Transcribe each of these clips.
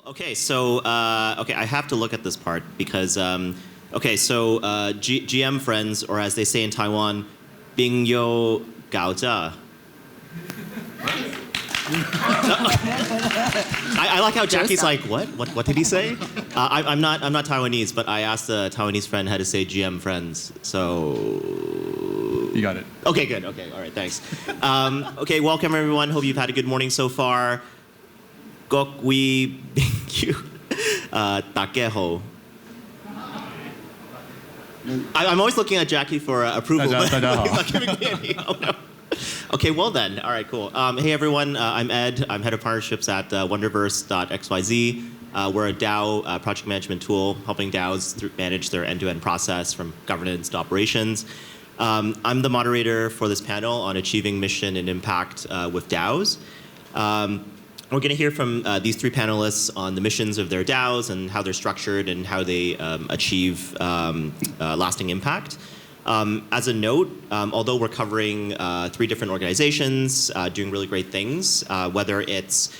Okay, so I have to look at this part because GM friends, or as they say in Taiwan, 兵有搞价. I like how Jacky's like, what did he say? I'm not Taiwanese, but I asked a Taiwanese friend how to say GM friends, so you got it. Okay, good. Okay, all right, thanks. Okay, welcome everyone. Hope you've had a good morning so far. Gok we bingyu takeho. I'm always looking at Jacky for approval. But he's not giving me any. Oh, no. Okay, well then. All right, cool. Hey everyone, I'm Ed. I'm head of partnerships at Wonderverse.xyz. We're a DAO project management tool helping DAOs manage their end-to-end process from governance to operations. I'm the moderator for this panel on achieving mission and impact with DAOs. We're going to hear from these three panelists on the missions of their DAOs and how they're structured and how they achieve lasting impact. As a note, although we're covering three different organizations doing really great things, whether it's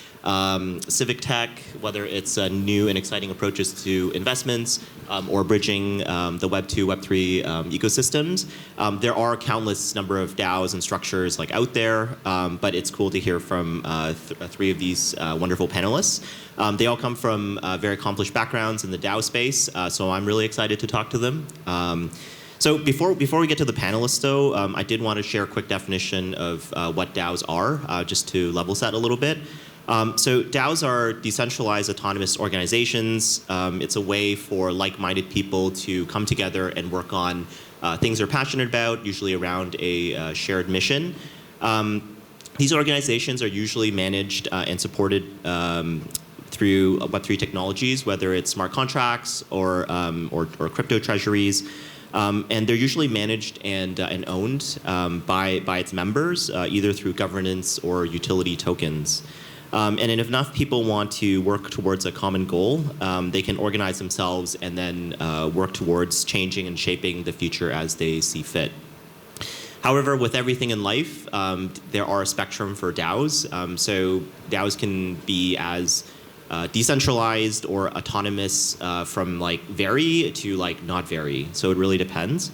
civic tech, whether it's new and exciting approaches to investments, or bridging the Web 2, Web 3 ecosystems, there are countless number of DAOs and structures like out there, but it's cool to hear from three of these wonderful panelists. They all come from very accomplished backgrounds in the DAO space, so I'm really excited to talk to them. So before we get to the panelists, though, I did want to share a quick definition of what DAOs are, just to level set a little bit. So DAOs are decentralized autonomous organizations. It's a way for like-minded people to come together and work on things they're passionate about, usually around a shared mission. These organizations are usually managed and supported through Web3 technologies, whether it's smart contracts or crypto treasuries. And they're usually managed and owned by its members, either through governance or utility tokens. And if enough people want to work towards a common goal, they can organize themselves and then work towards changing and shaping the future as they see fit. However, with everything in life, there are a spectrum for DAOs. So DAOs can be as decentralized or autonomous from like very to like not very. So it really depends.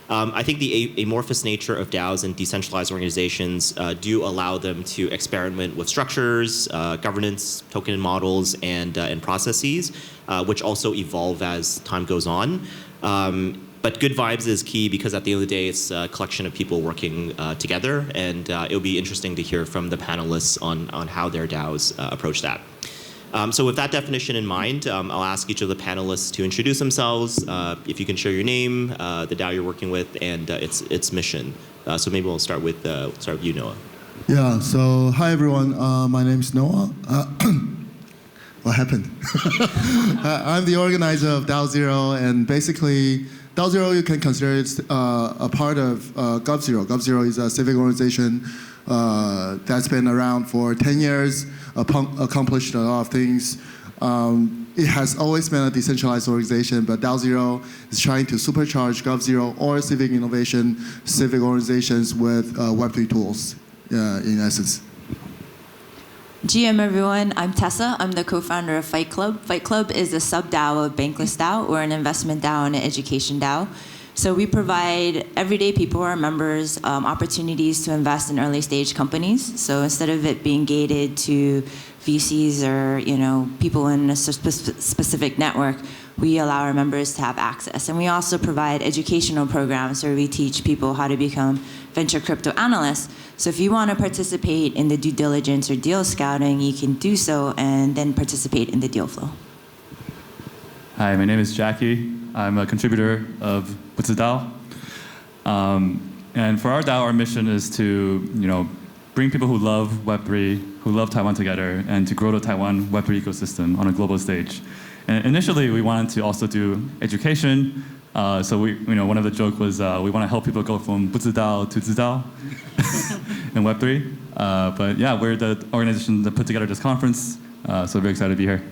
I think the amorphous nature of DAOs and decentralized organizations do allow them to experiment with structures, governance, token models, and processes, which also evolve as time goes on. But good vibes is key because at the end of the day, it's a collection of people working together, and it'll be interesting to hear from the panelists on how their DAOs approach that. So with that definition in mind, I'll ask each of the panelists to introduce themselves. If you can share your name, the DAO you're working with, and its mission. So maybe we'll start with you, Noah. Yeah. So hi everyone. My name is Noah. What happened? I'm the organizer of DAO Zero, and basically DAO Zero you can consider it a part of Gov Zero. Gov Zero is a civic organization that's been around for 10 years. Accomplished a lot of things. It has always been a decentralized organization, but DAO Zero is trying to supercharge Gov Zero or civic innovation, civic organizations with Web3 tools, in essence. GM everyone, I'm Tesa. I'm the co-founder of Fight Club. Fight Club is a sub-DAO of Bankless DAO. We're an investment DAO and an education DAO. So we provide everyday people, our members, opportunities to invest in early stage companies. So instead of it being gated to VCs or people in a specific network, we allow our members to have access. And we also provide educational programs where we teach people how to become venture crypto analysts. So if you want to participate in the due diligence or deal scouting, you can do so and then participate in the deal flow. Hi, my name is Jacky. I'm a contributor of Bu Zhi DAO. And for our DAO, our mission is to bring people who love Web3, who love Taiwan together, and to grow the Taiwan Web3 ecosystem on a global stage. And initially, we wanted to also do education. So one of the jokes was we want to help people go from Bu Zhi DAO to Zhi DAO in Web3. But yeah, we're the organization that put together this conference. So we're very excited to be here.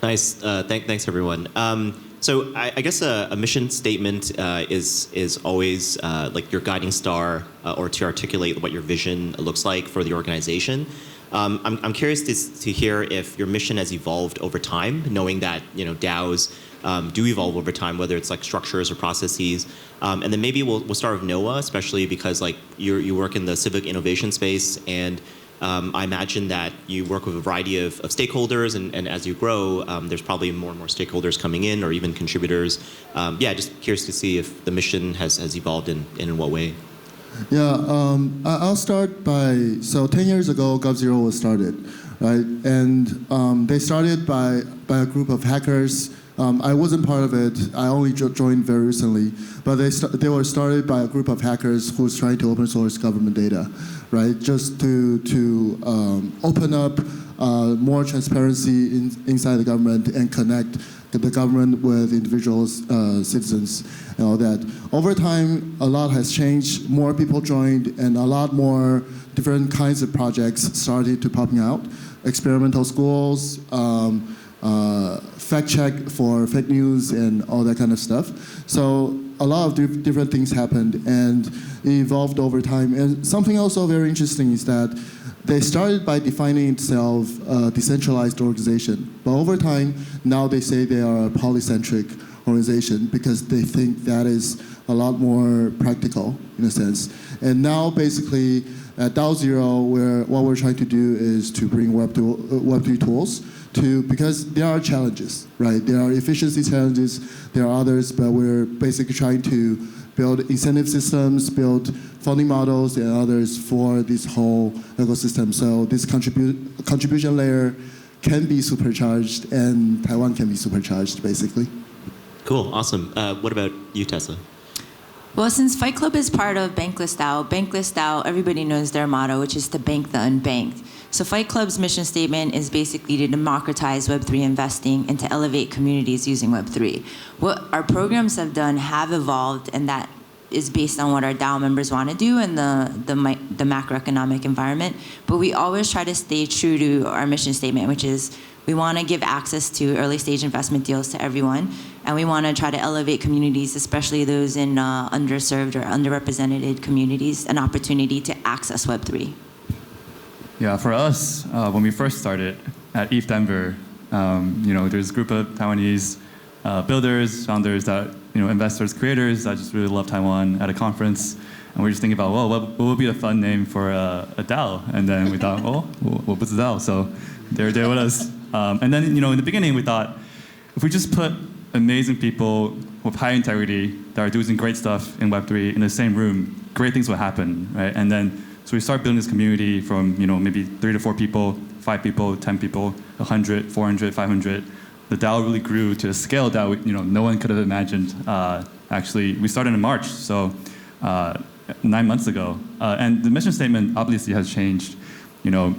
Nice. Thanks, everyone. So I guess a mission statement is always like your guiding star or to articulate what your vision looks like for the organization. I'm curious to hear if your mission has evolved over time, knowing that DAOs do evolve over time, whether it's like structures or processes. And then maybe we'll start with Noah, especially because like you work in the civic innovation space, and I imagine that you work with a variety of stakeholders, and as you grow, there's probably more and more stakeholders coming in, or even contributors. Just curious to see if the mission has evolved and in what way. Yeah, I'll start by, so 10 years ago, Gov0 was started, right? And they started by a group of hackers. I wasn't part of it. I only joined very recently. But they were started by a group of hackers who's trying to open source government data, right? Just to open up more transparency inside the government and connect the government with individuals, citizens, and all that. Over time, a lot has changed. More people joined, and a lot more different kinds of projects started to popping out. Experimental schools, fact check for fake news, and all that kind of stuff. So a lot of different things happened, and it evolved over time. And something also very interesting is that they started by defining itself a decentralized organization. But over time, now they say they are a polycentric organization because they think that is a lot more practical in a sense. And now basically at DAO0, what we're trying to do is to bring Web3 tools because there are challenges, right? There are efficiency challenges, there are others, but we're basically trying to build incentive systems, build funding models and others for this whole ecosystem. So this contribution layer can be supercharged, and Taiwan can be supercharged, basically. Cool, awesome. What about you, Tesa? Well, since Fight Club is part of Bankless DAO, everybody knows their motto, which is to bank the unbanked. So Fight Club's mission statement is basically to democratize Web3 investing and to elevate communities using Web3. What our programs have done have evolved, and that is based on what our DAO members want to do in the macroeconomic environment. But we always try to stay true to our mission statement, which is we want to give access to early stage investment deals to everyone, and we want to try to elevate communities, especially those in underserved or underrepresented communities, an opportunity to access Web3. Yeah, for us, when we first started at ETH Denver, there's a group of Taiwanese builders, founders, investors, creators that just really love Taiwan at a conference. And we were just thinking about, well, what would be a fun name for a DAO? And then we thought, well, Bu Zhi DAO? So they're there with us. And then, in the beginning, we thought, if we just put amazing people with high integrity that are doing great stuff in Web3 in the same room, great things will happen, right? And then, so we start building this community from, maybe 3 to 4 people, 5 people, 10 people, 100, 400, 500. The DAO really grew to a scale that no one could have imagined. Actually, we started in March, so 9 months ago. And the mission statement obviously has changed.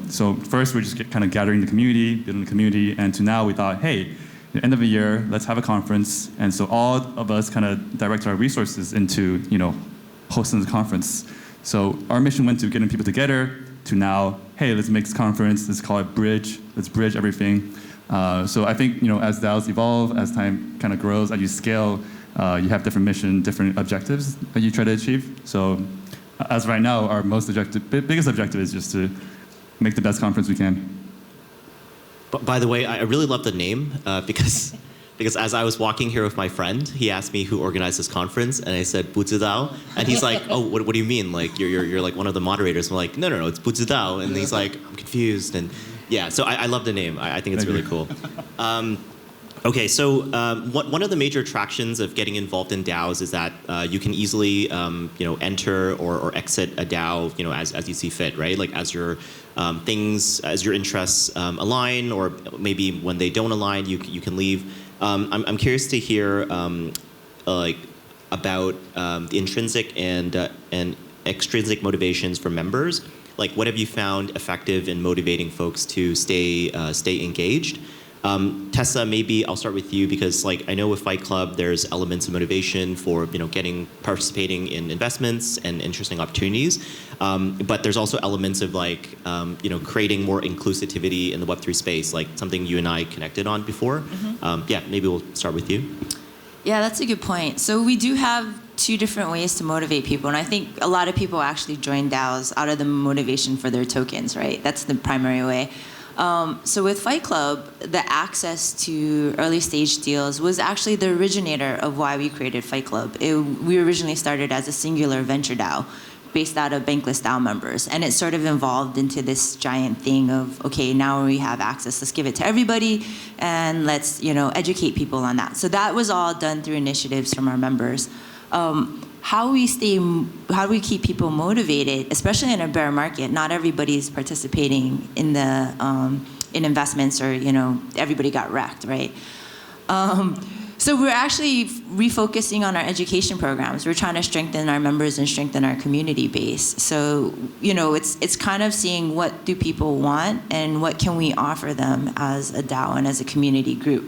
So first we're just kind of gathering the community, building the community, and to now we thought, hey, at the end of the year, let's have a conference. And so all of us kind of direct our resources into, hosting the conference. So our mission went to getting people together to now, hey, let's make this conference, let's call it Bridge, let's bridge everything. So I think, as DAOs evolve, as time kind of grows, as you scale, you have different mission, different objectives that you try to achieve. So as right now, our biggest objective is just to make the best conference we can. By the way, I really love the name because as I was walking here with my friend, he asked me who organized this conference, and I said Bu Zhi DAO, and he's like, "Oh, what do you mean? Like you're like one of the moderators?" I'm like, "No, it's Bu Zhi DAO," and he's like, "I'm confused," and yeah, so I love the name. I think it's really cool. Okay, so one of the major attractions of getting involved in DAOs is that you can easily enter or exit a DAO as you see fit, right? Like as your as your interests align, or maybe when they don't align, you can leave. I'm curious to hear about the intrinsic and extrinsic motivations for members. Like, what have you found effective in motivating folks to stay engaged? Tesa, maybe I'll start with you because, I know with Fight Club, there's elements of motivation for participating in investments and interesting opportunities, but there's also elements of creating more inclusivity in the Web3 space, like something you and I connected on before. Mm-hmm. Maybe we'll start with you. Yeah, that's a good point. So we do have two different ways to motivate people, and I think a lot of people actually join DAOs out of the motivation for their tokens, right? That's the primary way. So with Fight Club, the access to early stage deals was actually the originator of why we created Fight Club. We originally started as a singular venture DAO based out of Bankless DAO members, and it sort of evolved into this giant thing of, okay, now we have access, let's give it to everybody, and let's educate people on that. So that was all done through initiatives from our members. How do we keep people motivated, especially in a bear market? Not everybody's participating in the in investments, or everybody got wrecked, right? So we're actually refocusing on our education programs. We're trying to strengthen our members and strengthen our community base. So it's kind of seeing what do people want and what can we offer them as a DAO and as a community group.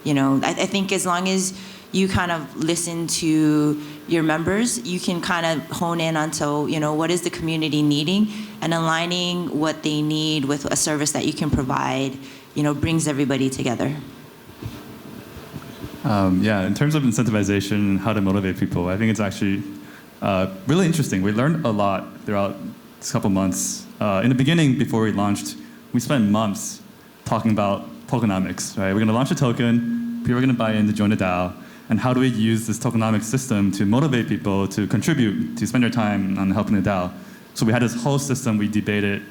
I think as long as you kind of listen to your members, you can kind of hone in onto, what is the community needing, and aligning what they need with a service that you can provide, brings everybody together. In terms of incentivization and how to motivate people, I think it's actually really interesting. We learned a lot throughout this couple months. In the beginning, before we launched, we spent months talking about tokenomics, right? We're going to launch a token, people are going to buy in to join the DAO, and how do we use this tokenomics system to motivate people to contribute, to spend their time on helping the DAO? So we had this whole system we debated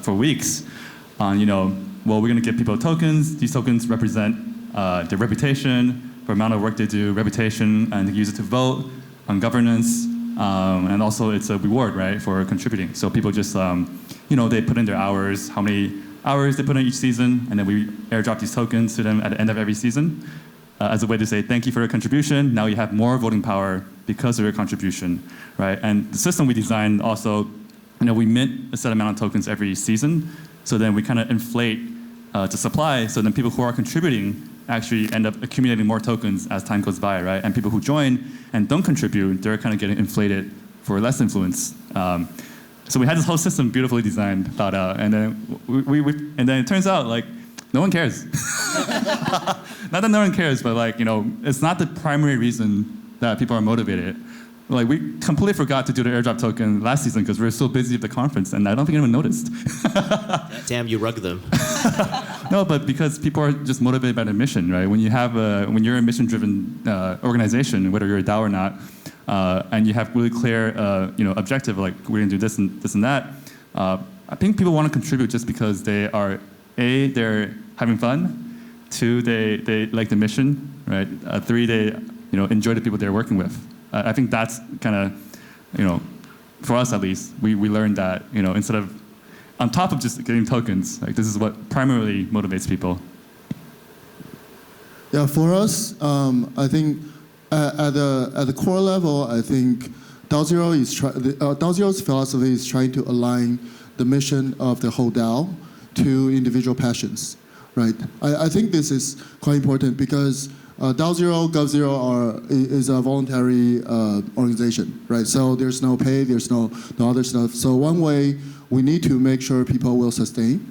for weeks on, we're going to give people tokens. These tokens represent their reputation, for amount of work they do, reputation, and they use it to vote on governance. And also it's a reward, right, for contributing. So people just, they put in their hours, how many hours they put in each season, and then we airdrop these tokens to them at the end of every season as a way to say, thank you for your contribution. Now you have more voting power because of your contribution, right? And the system we designed also, we mint a set amount of tokens every season. So then we kind of inflate the supply, so then people who are contributing actually end up accumulating more tokens as time goes by, right? And people who join and don't contribute, they're kind of getting inflated for less influence. So we had this whole system beautifully designed, thought out, and then and then it turns out no one cares. Not that no one cares, but it's not the primary reason that people are motivated. We completely forgot to do the airdrop token last season because we were so busy at the conference, and I don't think anyone noticed. Damn, you rug them. No, but because people are just motivated by the mission, right? When you're a mission-driven organization, whether you're a DAO or not, and you have really clear, objective, we're going to do this and that. I think people want to contribute just because they are, A, they're having fun. 2, they like the mission, right? 3, they enjoy the people they're working with. I think that's kind of, for us at least, we learned that instead of on top of just getting tokens, this is what primarily motivates people. Yeah, for us, I think at the core level, I think DAO Zero's philosophy is trying to align the mission of the whole DAO to individual passions, right? I think this is quite important because DAO Zero, Gov Zero is a voluntary organization, right? So there's no pay, there's no other stuff. So one way we need to make sure people will sustain.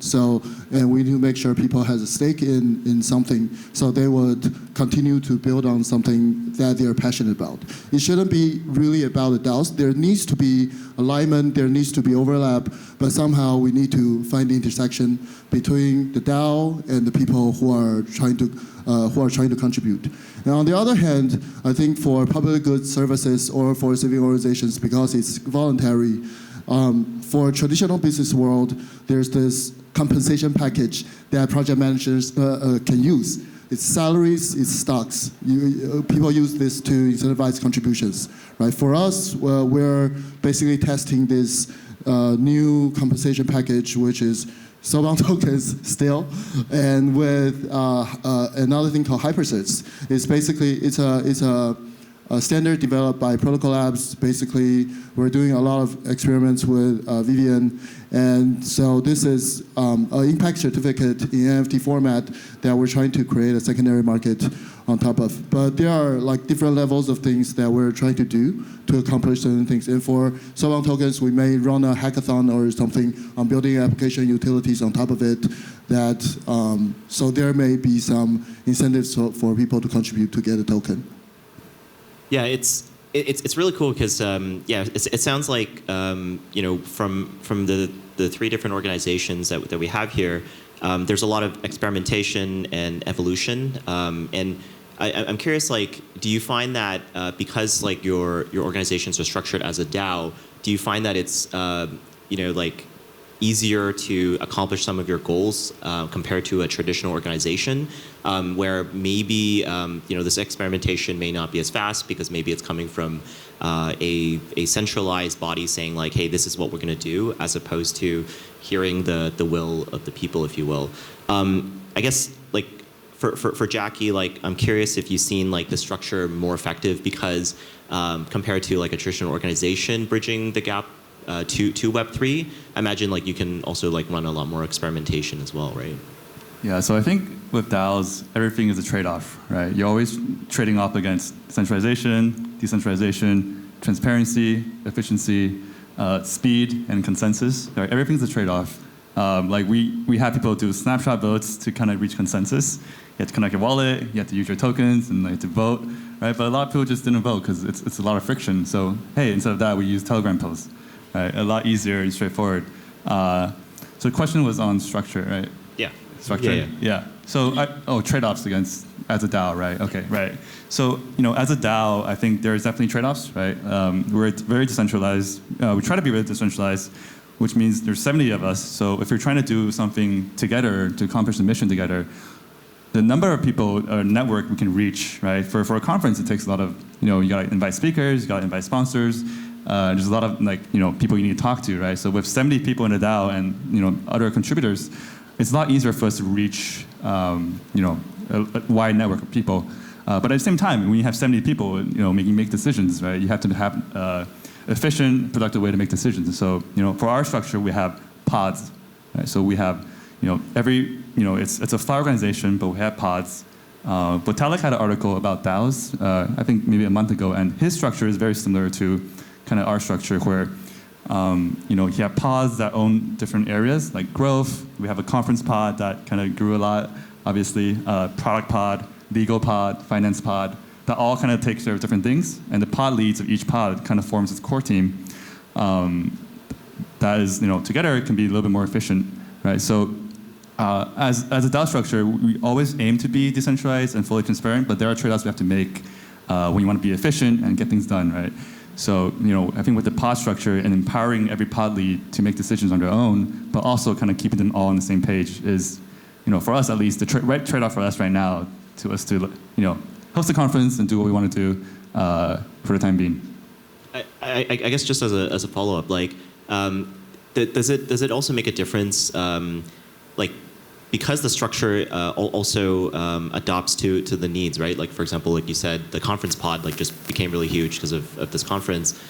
And we need to make sure people has a stake in something, so they would continue to build on something that they're passionate about. It shouldn't be really about the DAOs. There needs to be alignment, there needs to be overlap, but somehow we need to find the intersection between the DAO and the people who are trying to contribute. And on the other hand, I think for public goods services or for civic organizations, because it's voluntary, for traditional business world, there's this compensation package that project managers can use. It's salaries, it's stocks. People use this to incentivize contributions, right? For us, we're basically testing this new compensation package, which is Soulbound tokens still, and with another thing called hypersets. It's basically it's a standard developed by Protocol Labs. Basically, we're doing a lot of experiments with Vivian, and so this is an impact certificate in NFT format that we're trying to create a secondary market on top of. But there are different levels of things that we're trying to do to accomplish certain things. And for Soulbound tokens, we may run a hackathon or something on building application utilities on top of it. So there may be some incentives for people to contribute to get a token. Yeah, it's really cool because it sounds like from the three different organizations that we have here, there's a lot of experimentation and evolution, and I'm curious, like, do you find that because like your organizations are structured as a DAO, do you find that it's like easier to accomplish some of your goals compared to a traditional organization, where maybe this experimentation may not be as fast because maybe it's coming from a centralized body saying like, hey, this is what we're going to do, as opposed to hearing the will of the people, if you will. I guess like for Jacky, like I'm curious if you've seen like the structure more effective because compared to like a traditional organization bridging the gap to Web3, I imagine like you can also like run a lot more experimentation as well, right? Yeah, so I think with DAOs, everything is a trade-off, right? You're always trading off against centralization, decentralization, transparency, efficiency, speed, and consensus. Right? Everything's a trade-off. Like we have people do snapshot votes to kind of reach consensus. You have to connect your wallet, you have to use your tokens, and like to vote, right? But a lot of people just didn't vote because it's a lot of friction. So hey, instead of that, we use Telegram posts. Right, a lot easier and straightforward. So the question was on structure, right? Yeah. Structure. Yeah. So trade-offs against as a DAO, right? Okay, right. So as a DAO, I think there's definitely trade-offs, right? We're very decentralized. We try to be very decentralized, which means there's 70 of us. So if you're trying to do something together to accomplish the mission together, the number of people or network we can reach, right? For a conference, it takes a lot of you got to invite speakers, you got to invite sponsors. There's a lot of people you need to talk to, right? So with 70 people in a DAO and other contributors, it's a lot easier for us to reach a wide network of people. But at the same time, when you have 70 people, make decisions, right? You have to have efficient, productive way to make decisions. And so for our structure, we have pods, right? So we have it's a file organization, but we have pods. Vitalik had an article about DAOs, I think maybe a month ago, and his structure is very similar to kind of our structure where, you have pods that own different areas, like growth. We have a conference pod that kind of grew a lot, obviously, product pod, legal pod, finance pod, that all kind of takes care of different things. And the pod leads of each pod kind of forms its core team. That is, together it can be a little bit more efficient, right? So as a DAO structure, we always aim to be decentralized and fully transparent, but there are trade-offs we have to make when you want to be efficient and get things done, right? So, I think with the pod structure and empowering every pod lead to make decisions on their own, but also kind of keeping them all on the same page is, for us at least, the right trade-off for us right now to us to, host a conference and do what we want to do for the time being. I guess just as a follow-up, like, does it also make a difference, like, because the structure also adopts to the needs, right? Like, for example, like you said, the conference pod like just became really huge because of this conference.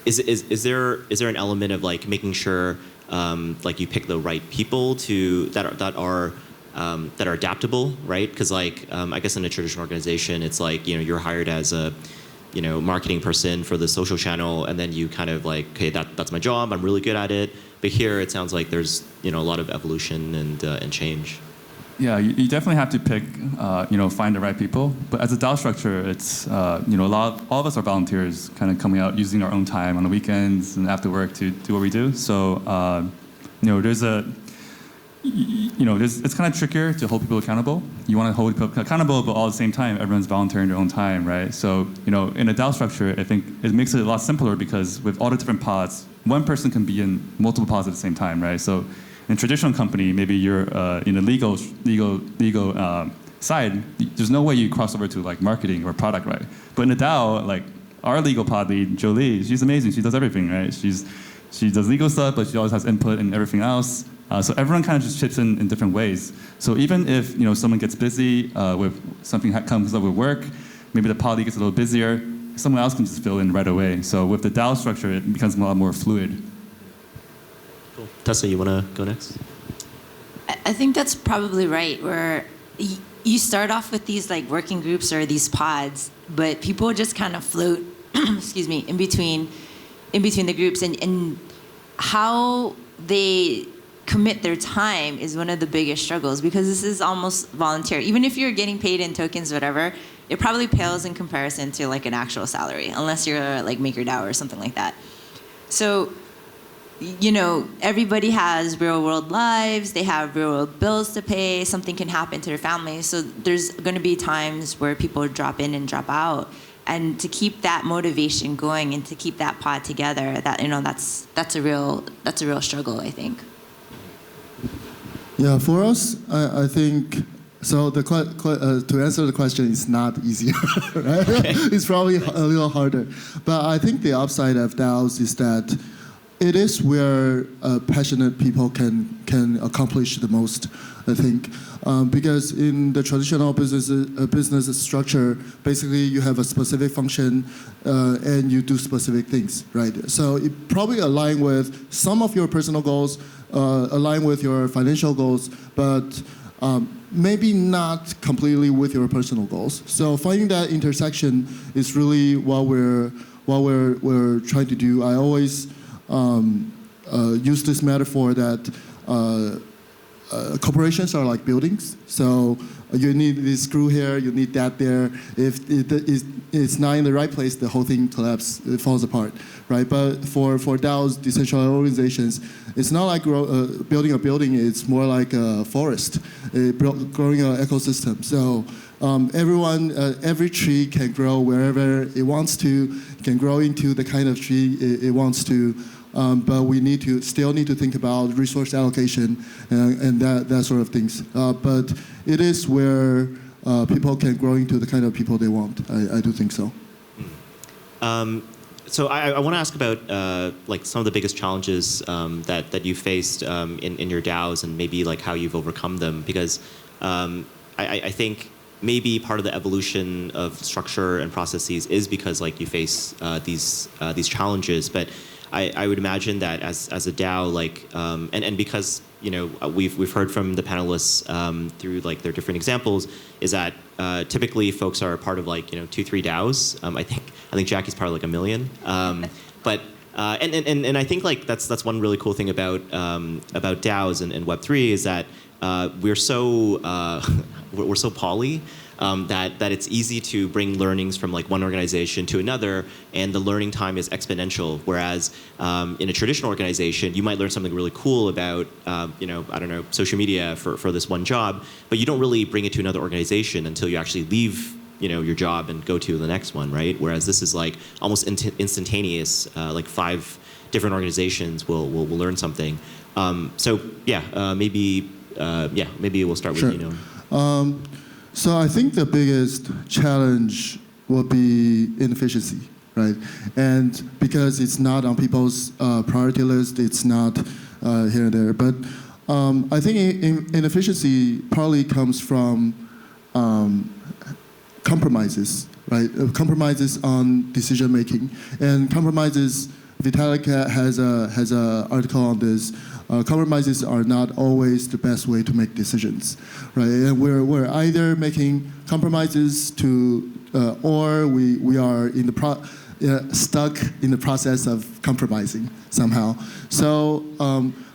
Is there an element of like making sure like you pick the right people that are adaptable, right? Because like I guess in a traditional organization, it's like you're hired as a marketing person for the social channel, and then you kind of like, okay, that's my job. I'm really good at it. But here, it sounds like there's a lot of evolution and change. Yeah, you definitely have to pick, find the right people. But as a DAO structure, it's all of us are volunteers, kind of coming out using our own time on the weekends and after work to do what we do. So it's kind of trickier to hold people accountable. You want to hold people accountable, but all at the same time, everyone's volunteering their own time, right? So, in a DAO structure, I think it makes it a lot simpler because with all the different pods, one person can be in multiple pods at the same time, right? So, in a traditional company, maybe you're in a legal side. There's no way you cross over to like marketing or product, right? But in a DAO, like our legal pod lead, Jolie, she's amazing. She does everything, right? She does legal stuff, but she always has input in everything else. So everyone kind of just chips in different ways. So even if someone gets busy with something that comes up with work, maybe the pod lead gets a little busier, someone else can just fill in right away. So with the DAO structure, it becomes a lot more fluid. Cool. Tesa, you want to go next? I think that's probably right, where you start off with these like working groups or these pods, but people just kind of float, excuse me, in between the groups, and how they commit their time is one of the biggest struggles, because this is almost volunteer. Even if you're getting paid in tokens, whatever, it probably pales in comparison to like an actual salary, unless you're like MakerDAO or something like that. So, you know, everybody has real world lives, they have real world bills to pay, something can happen to their families. So there's going to be times where people drop in and drop out. And to keep that motivation going and to keep that pod together, that, you know, that's a real struggle, I think. Yeah, for us, I think, so to answer the question, it's not easier, right? Okay. It's probably a little harder. But I think the upside of DAOs is that it is where passionate people can accomplish the most, I think. Because in the traditional business structure, basically you have a specific function and you do specific things, right? So it probably align with some of your personal goals, align with your financial goals, but maybe not completely with your personal goals. So finding that intersection is really what we're trying to do. I always use this metaphor that corporations are like buildings. So you need this screw here, you need that there. If it's not in the right place, the whole thing collapses, it falls apart, right? But for DAOs, decentralized organizations, it's not like building a building, it's more like a forest, growing an ecosystem. So every tree can grow wherever it wants to, can grow into the kind of tree it wants to. But we still need to think about resource allocation and that sort of things. But it is where people can grow into the kind of people they want. I do think so. So I want to ask about like some of the biggest challenges that you faced in your DAOs, and maybe like how you've overcome them, because I think maybe part of the evolution of structure and processes is because like you face these challenges, but I would imagine that as a DAO, like and because you know we've heard from the panelists through like their different examples, is that typically folks are part of like 2-3 DAOs. I think Jacky's part of like 1 million. But and I think like that's one really cool thing about DAOs and Web3 is that we're so poly. That it's easy to bring learnings from like one organization to another, and the learning time is exponential. Whereas in a traditional organization, you might learn something really cool about I don't know, social media for this one job, but you don't really bring it to another organization until you actually leave your job and go to the next one, right? Whereas this is like almost instantaneous. Like 5 different organizations will learn something. So yeah, maybe we'll start with Sure. So I think the biggest challenge will be inefficiency, right? And because it's not on people's priority list, it's not here and there. But I think inefficiency partly comes from compromises, right? Compromises on decision making, and compromises. Vitalik has a article on this. Compromises are not always the best way to make decisions, right? And we're either making compromises or we are in stuck in the process of compromising somehow. So,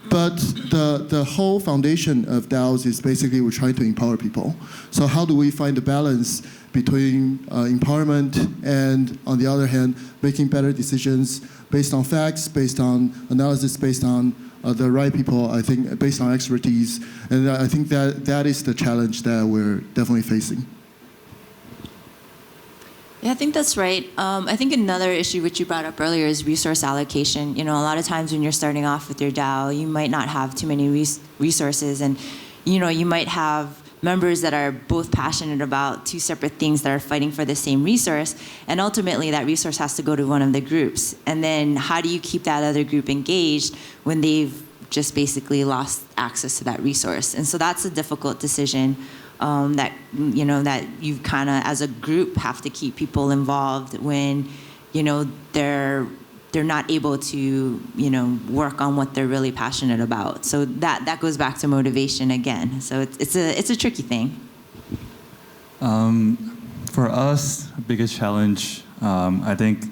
but the whole foundation of DAOs is basically we're trying to empower people. So how do we find the balance between empowerment and, on the other hand, making better decisions based on facts, based on analysis, based on the right people, I think, based on expertise. And I think that is the challenge that we're definitely facing. Yeah, I think that's right. I think another issue which you brought up earlier is resource allocation. A lot of times when you're starting off with your DAO, you might not have too many resources, and you might have members that are both passionate about 2 separate things that are fighting for the same resource, and ultimately that resource has to go to one of the groups. And then how do you keep that other group engaged when they've just basically lost access to that resource? And so that's a difficult decision that you kind of, as a group, have to keep people involved when they're not able to work on what they're really passionate about. So that goes back to motivation again. So it's a tricky thing. For us, biggest challenge, I think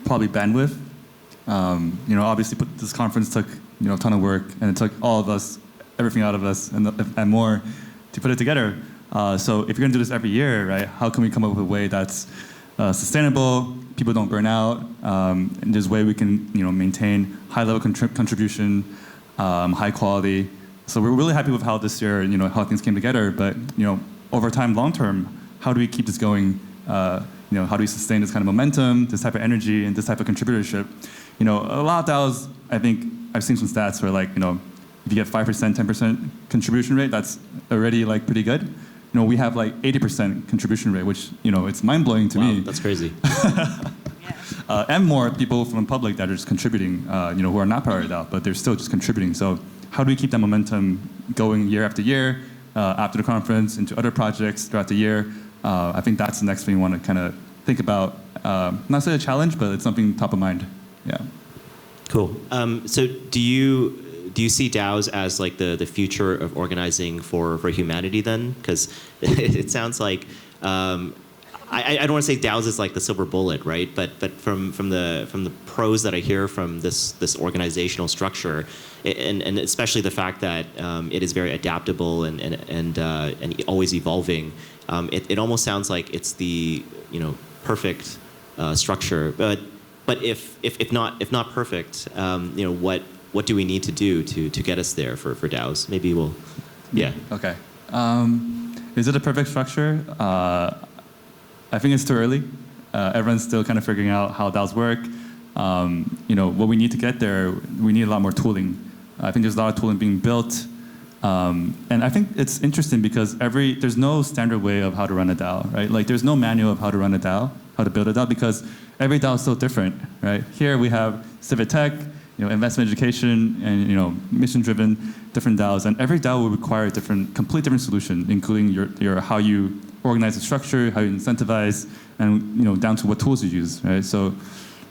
probably bandwidth. Obviously this conference took a ton of work, and it took all of us, everything out of us, and more to put it together. So if you're going to do this every year, right, how can we come up with a way that's sustainable, people don't burn out, and there's a way we can maintain high-level contribution, high quality. So we're really happy with how this year, how things came together. But over time, long term, how do we keep this going? How do we sustain this kind of momentum, this type of energy, and this type of contributorship? A lot of DAOs, I think I've seen some stats where if you get 5%, 10% contribution rate, that's already pretty good. We have 80% contribution rate, which it's mind blowing to me. That's crazy. And more people from the public that are just contributing, who are not part of DAO, but they're still just contributing. So how do we keep that momentum going year after year, after the conference, into other projects throughout the year? I think that's the next thing we want to kind of think about. Not say a challenge, but it's something top of mind. Yeah. Cool. So do you see DAOs as the future of organizing for humanity then? Because it sounds like I don't want to say DAOs is the silver bullet, right? But from the pros that I hear from this organizational structure, and especially the fact that it is very adaptable and always evolving, it almost sounds like it's the perfect structure. But if not perfect, what do we need to do to get us there for DAOs? Maybe we'll, yeah. Okay. Is it a perfect structure? I think it's too early. Everyone's still kind of figuring out how DAOs work. What we need to get there, we need a lot more tooling. I think there's a lot of tooling being built. And I think it's interesting because there's no standard way of how to run a DAO, right? There's no manual of how to run a DAO, how to build a DAO, because every DAO is so different, right? Here we have civic tech, investment education, and mission-driven different DAOs, and every DAO will require a complete different solution, including your how you organize the structure, how you incentivize, and down to what tools you use, right? So,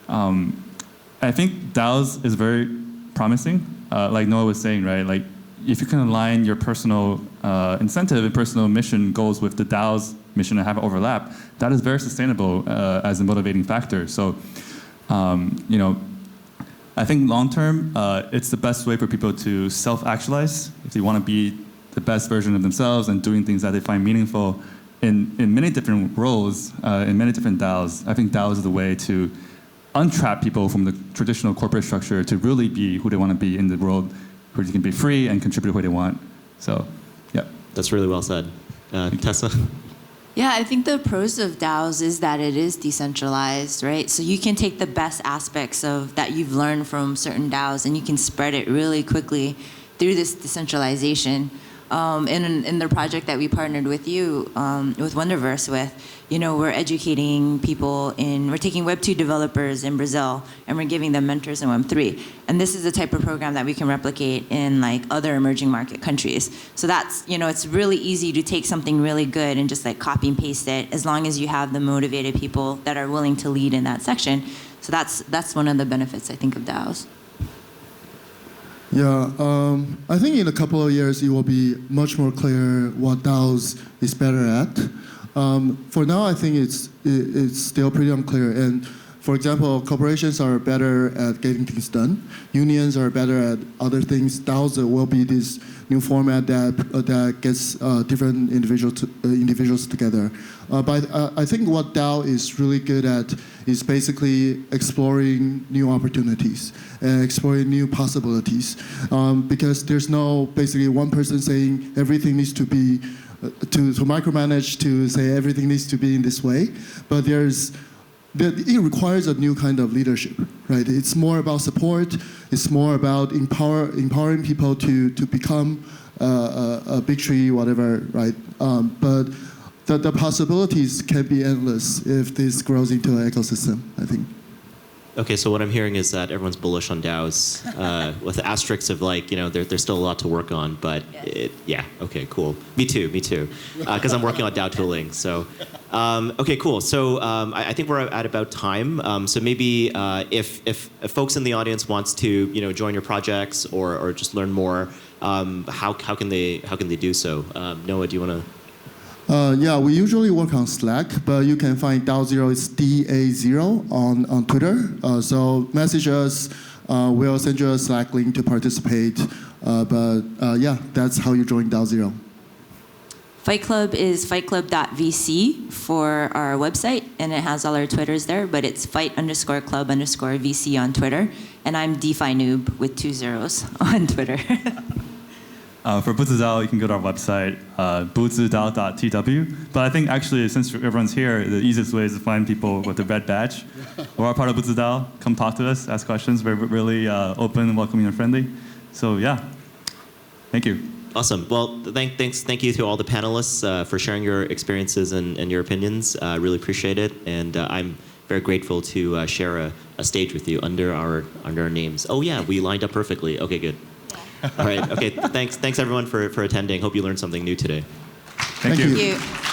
I think DAOs is very promising. Like Noah was saying, right? If you can align your personal incentive and personal mission goals with the DAO's mission and have it overlap, that is very sustainable as a motivating factor. So, I think long term, it's the best way for people to self-actualize if they want to be the best version of themselves and doing things that they find meaningful in many different roles, in many different DAOs. I think DAOs is the way to untrap people from the traditional corporate structure to really be who they want to be in the world, where they can be free and contribute who they want. So, yeah. That's really well said. Tesa? Yeah, I think the pros of DAOs is that it is decentralized, right? So you can take the best aspects of that you've learned from certain DAOs and you can spread it really quickly through this decentralization. In the project that we partnered with you, with Wonderverse with, we're educating people we're taking Web 2 developers in Brazil and we're giving them mentors in Web 3. And this is the type of program that we can replicate in other emerging market countries. So that's, it's really easy to take something really good and just copy and paste it as long as you have the motivated people that are willing to lead in that section. So that's one of the benefits, I think, of DAOs. Yeah, I think in a couple of years it will be much more clear what DAOs is better at. For now, I think it's still pretty unclear. And for example, corporations are better at getting things done. Unions are better at other things. DAOs will be this new format that gets different individuals together. But I think what DAO is really good at is basically exploring new opportunities and exploring new possibilities. Because there's no basically one person saying everything needs to be to micromanage, to say everything needs to be in this way. But it requires a new kind of leadership, right? It's more about support. It's more about empowering people to become a big tree, whatever, right? But the possibilities can be endless if this grows into an ecosystem, I think. Okay, so what I'm hearing is that everyone's bullish on DAOs, with the asterisks of there's still a lot to work on, but yeah, okay, cool. Me too, because I'm working on DAO tooling. So, okay, cool. So I think we're at about time. So maybe if folks in the audience wants to join your projects or just learn more, how can they do so? Noah, do you want to? Yeah, we usually work on Slack, but you can find DAO0 is DA0 on Twitter. So message us, We'll send you a Slack link to participate. Yeah, that's how you join DAO Zero. Fight Club is fightclub.vc for our website, and it has all our Twitters there, but it's fight_club_VC on Twitter. And I'm DeFi Noob with 2 zeros on Twitter. For Bu Zhi DAO, you can go to our website, buzhidao.tw. But I think actually, since everyone's here, the easiest way is to find people with the red badge who are part of Bu Zhi DAO. Come talk to us, ask questions. We're really open, welcoming, and friendly. So yeah, thank you. Awesome. Well, thank you to all the panelists for sharing your experiences and your opinions. I really appreciate it, and I'm very grateful to share a stage with you under our names. Oh yeah, we lined up perfectly. Okay, good. All right. Okay. Thanks everyone for attending. Hope you learned something new today. Thank you. Thank you.